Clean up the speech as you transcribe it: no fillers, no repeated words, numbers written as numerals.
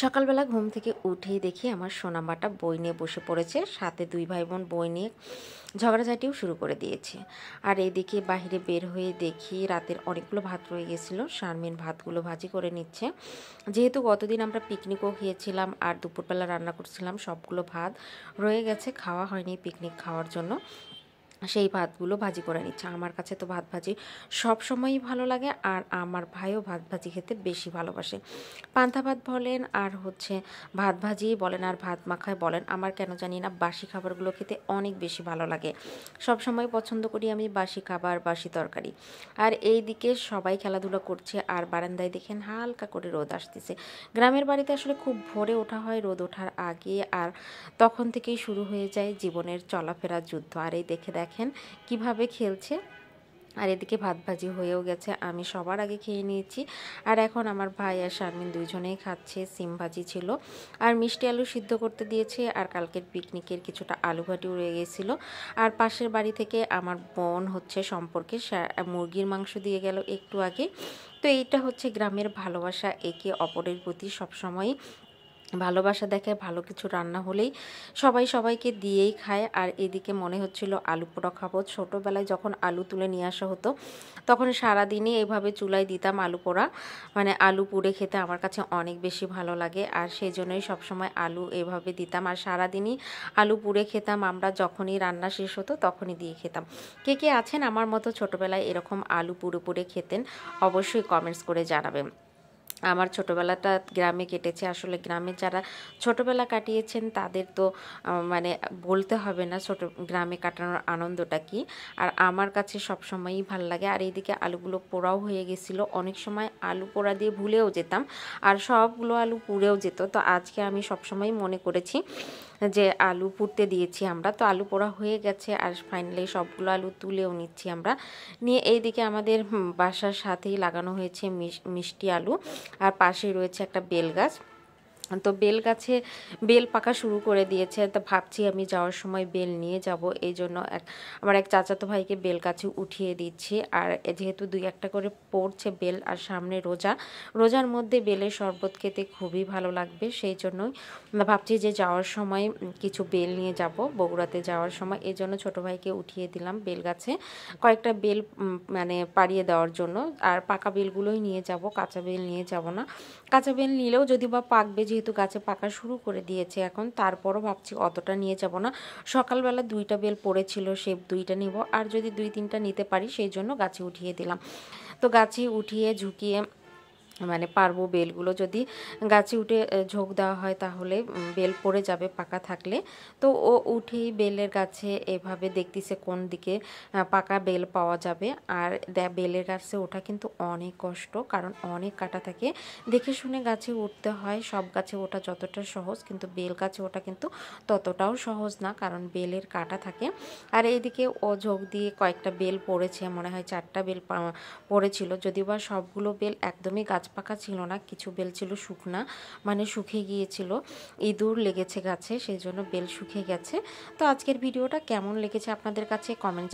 সকালবেলা ঘুম থেকে উঠেই দেখি আমার সোনামাটা বই নিয়ে বসে পড়েছে, সাথে দুই ভাই বোন বই নিয়ে ঝগড়াঝাটিও শুরু করে দিয়েছে। আর এইদিকে বাইরে বের হয়ে দেখি রাতের অনেকগুলো ভাত রয়ে গেছিলো। শারমিন ভাতগুলো ভাজি করে নিচ্ছে, যেহেতু গতদিন আমরা পিকনিকও খেয়েছিলাম আর দুপুরবেলা রান্না করছিলাম, সবগুলো ভাত রয়ে গেছে, খাওয়া হয়নি পিকনিক খাওয়ার জন্য। সেই ভাতগুলো ভাজি করে নিচ্ছে। আমার কাছে তো ভাত ভাজি সব সময়ই ভালো লাগে, আর আমার ভাইও ভাত ভাজি খেতে বেশি ভালোবাসে। পান্তা ভাত বলেন আর ভাত ভাজি বলেন আর ভাত মাখায় বলেন, আমার কেন জানি না বাসি খাবারগুলো খেতে অনেক বেশি ভালো লাগে। সব সময় পছন্দ করি আমি বাসি খাবার, বাসি তরকারি। আর এই দিকে সবাই খেলাধুলা করছে, আর বারান্দায় দেখেন হালকা করে রোদ আসতেছে। গ্রামের বাড়িতে আসলে খুব ভোরে ওঠা হয় রোদ ওঠার আগে, আর তখন থেকেই শুরু হয়ে যায় জীবনের চলাফেরার যুদ্ধ। আর এই দেখেন কিভাবে খেলছে। আর এদিকে ভাত ভাজি হয়েও গেছে, আমি সবার আগে খেয়ে নিয়েছি। আর এখন আমার ভাই আর শারমিন দুইজনেই খাচ্ছে। সিম ভাজি ছিল আর মিষ্টি আলু সিদ্ধ করতে দিয়েছে, আর কালকের পিকনিকের কিছুটা আলু ভাটিও রয়ে গেছিল। আর পাশের বাড়ি থেকে আমার বোন সম্পর্কে মুরগির মাংস দিয়ে গেল একটু আগে। তো এইটা গ্রামের ভালোবাসা, একে অপরের প্রতি সবসময় ভালোবাসা দেখায়। ভালো কিছু রান্না হলেই সবাই সবাইকে দিয়েই খায়। আর এদিকে মনে হচ্ছিল আলু পোড়া খাবো। ছোটোবেলায় যখন আলু তুলে নিয়ে আসা হতো তখন সারাদিনই এভাবে চুলায় দিতাম আলু পোড়া, মানে আলু পুড়ে খেতে আমার কাছে অনেক বেশি ভালো লাগে। আর সেই জন্যই সবসময় আলু এভাবে দিতাম, আর সারাদিনই আলু পুড়ে খেতাম আমরা। যখনই রান্না শেষ হতো তখনই দিয়ে খেতাম। কে কে আছেন আমার মতো ছোটোবেলায় এরকম আলু পুড়ে পুড়ে খেতেন, অবশ্যই কমেন্টস করে জানাবেন। আমার ছোটোবেলাটা গ্রামে কেটেছে। আসলে গ্রামে যারা ছোটোবেলা কাটিয়েছেন তাদের তো মানে বলতে হবে না গ্রামে কাটানোর আনন্দটা কি। আর আমার কাছে সবসময়ই ভালো লাগে। আর এইদিকে আলুগুলো পোড়াও হয়ে গেছিলো। অনেক সময় আলু পোড়া দিয়ে ভুলেও যেতাম, আর সবগুলো আলু পুড়েও যেত। তো আজকে আমি সবসময় মনে করেছি যে আলু পুড়তে দিয়েছি আমরা। তো আলু পোড়া হয়ে গেছে, আর ফাইনালি সবগুলো আলু তুলেও নিচ্ছি আমরা। নিয়ে এইদিকে আমাদের বাসার সাথেই লাগানো হয়েছে মিষ্টি আলু, আর পাশেই রয়েছে একটা বেল গাছ। তো বেল গাছে বেল পাকা শুরু করে দিয়েছে। তো ভাবছি আমি যাওয়ার সময় বেল নিয়ে যাব, এই জন্য আমার এক চাচাতো ভাইকে বেল গাছে উঠিয়ে দিচ্ছি। আর যেহেতু দুই একটা করে পড়ছে বেল, আর সামনে রোজার মধ্যে বেলের শরবত খেতে খুবই ভালো লাগবে, সেই জন্যই ভাবছি যে যাওয়ার সময় কিছু বেল নিয়ে যাব বগুড়াতে যাওয়ার সময়। এই জন্য ছোটো ভাইকে উঠিয়ে দিলাম বেল গাছে কয়েকটা বেল মানে পাড়িয়ে দেওয়ার জন্য। আর পাকা বেলগুলোই নিয়ে যাব, কাঁচা বেল নিয়ে যাব না। কাঁচা বেল নিলেও যদি বা পাকবে, যেহেতু গাছে পাকা শুরু করে দিয়েছে এখন, তারপরও ভাবছি অতটা নিয়ে যাব না। সকালবেলা দুইটা বেল পড়েছিল, সেই দুইটা নিব, আর যদি দুই তিনটা নিতে পারি সেই জন্য গাছে উঠিয়ে দিলাম। তো গাছে উঠিয়ে ঝুঁকিয়ে মানে পারবো। বেলগুলো যদি গাছে উঠে ঝোঁক দেওয়া হয় তাহলে বেল পড়ে যাবে পাকা থাকলে। তো ও উঠেই বেলের গাছে এভাবে দেখতেছে কোন দিকে পাকা বেল পাওয়া যাবে। আর বেলের গাছে ওঠা কিন্তু অনেক কষ্ট, কারণ অনেক কাটা থাকে, দেখে শুনে গাছে উঠতে হয়। সব গাছে ওঠা যতটা সহজ, কিন্তু বেল গাছে ওঠা কিন্তু ততটাও সহজ না, কারণ বেলের কাটা থাকে। আর এইদিকে ও ঝোঁক দিয়ে কয়েকটা বেল পড়েছে, মনে হয় 4টা বেল পড়েছিল। যদিও বা সবগুলো বেল একদমই গাছ পাকা ছিল না, কিছু বেল ছিল শুকনা, মানে শুকিয়ে গিয়েছিল, ইঁদুর লেগেছে গাছে, সেই জন্য বেল শুকিয়ে গেছে। তো আজকের ভিডিওটা কেমন লেগেছে আপনাদের কাছে কমেন্ট